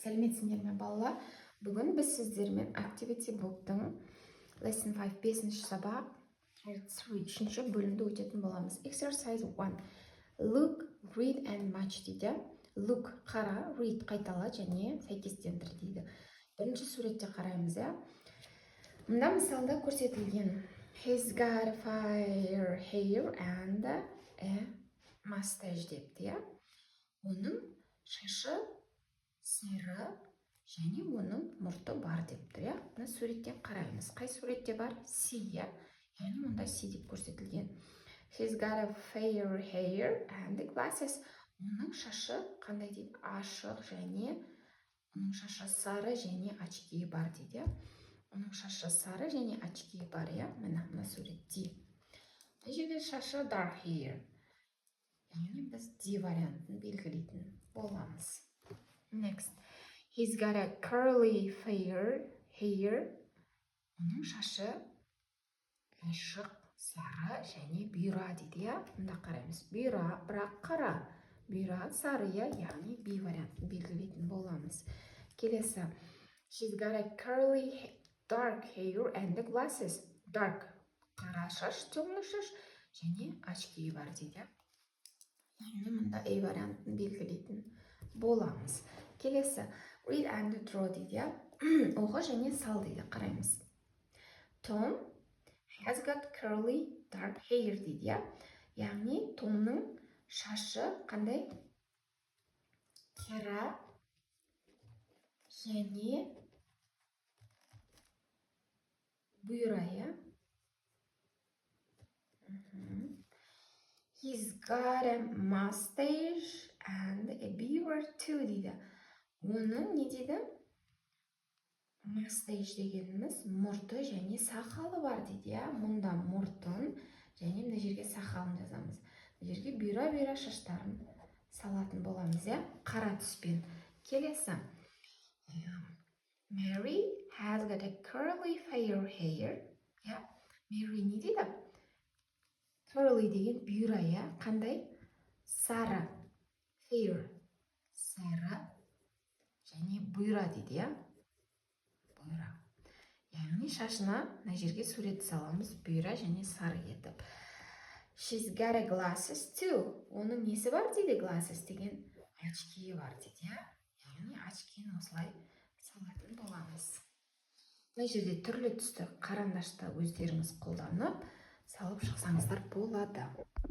Сәлеметсіңдер ме балалар? Бүгін біз сіздермен Activity Book'тың Lesson 5 5-ші сабақ 3-ші бөлімді өтетін боламыз. Exercise 1. Look, read and match дейді. Look қара, read қайтала және сәйкестендір дейді. Бірінші суретте қараймыз, Мұнда мысалда көрсетілген He's got a fire hair and a mustache депті, Оның шашы сары және оның мұрты бар деп тұр, Мына суреттен қараймыз. Қай суретте бар? C, яғни мұнда C деп көрсетілген. He's got a fair hair and glasses. Оның шашы қандай дейді? Ашық және оның шашы сары және очки бар дейді. Оның шашы сары және очки бар, мына сурет D. Бұл жерде шашы dark hair. Яғни біз D вариантын белгілейтін боламыз. Next. He's got a curly fair hair. Оның шашы ашық, сары және бұйра дейді, Мұнда қараймыз. Бұйра, бірақ қара. Бұйра, сары, яғни B вариантын белгілейтін боламыз. Келесі. She's got a curly dark hair and glasses. Dark, қара шаш, темный шаш және очки бар дейді. Яғни мұнда A вариантын белгілейтін боламыз. Келесі, read and draw дейді, Оқы және сал дейді, қараймыз. Tom has got curly dark hair дейді, Яғни Томның шашы қандай? Қара және бұйра, He's got a mustache and a beard too дейді. Оның не дейді? Mustache дегеніміз мұрты және сақалы бар дейді, Мұнда мұртын және мына жерге сақалын жазамыз. Мына жерге бұйра шаштарын салатын боламыз, қара түспен. Келесі. Mary has got a curly fair hair. Mary не дейді? Curly деген бұйра, қандай? Сары. Fair. Сары және бұйра дейді, Бұйра. Яғни шашына мына жерге сурет саламыз, бұйра және сары етіп. She's got a glasses too. Оның несі бар дейді? Glasses деген очки бар дейді, Яғни очкиін осылай салатын боламыз. Мына жерде түрлі түсті қарандашты өздеріңіз қолданып салып шықсаңыздар болады.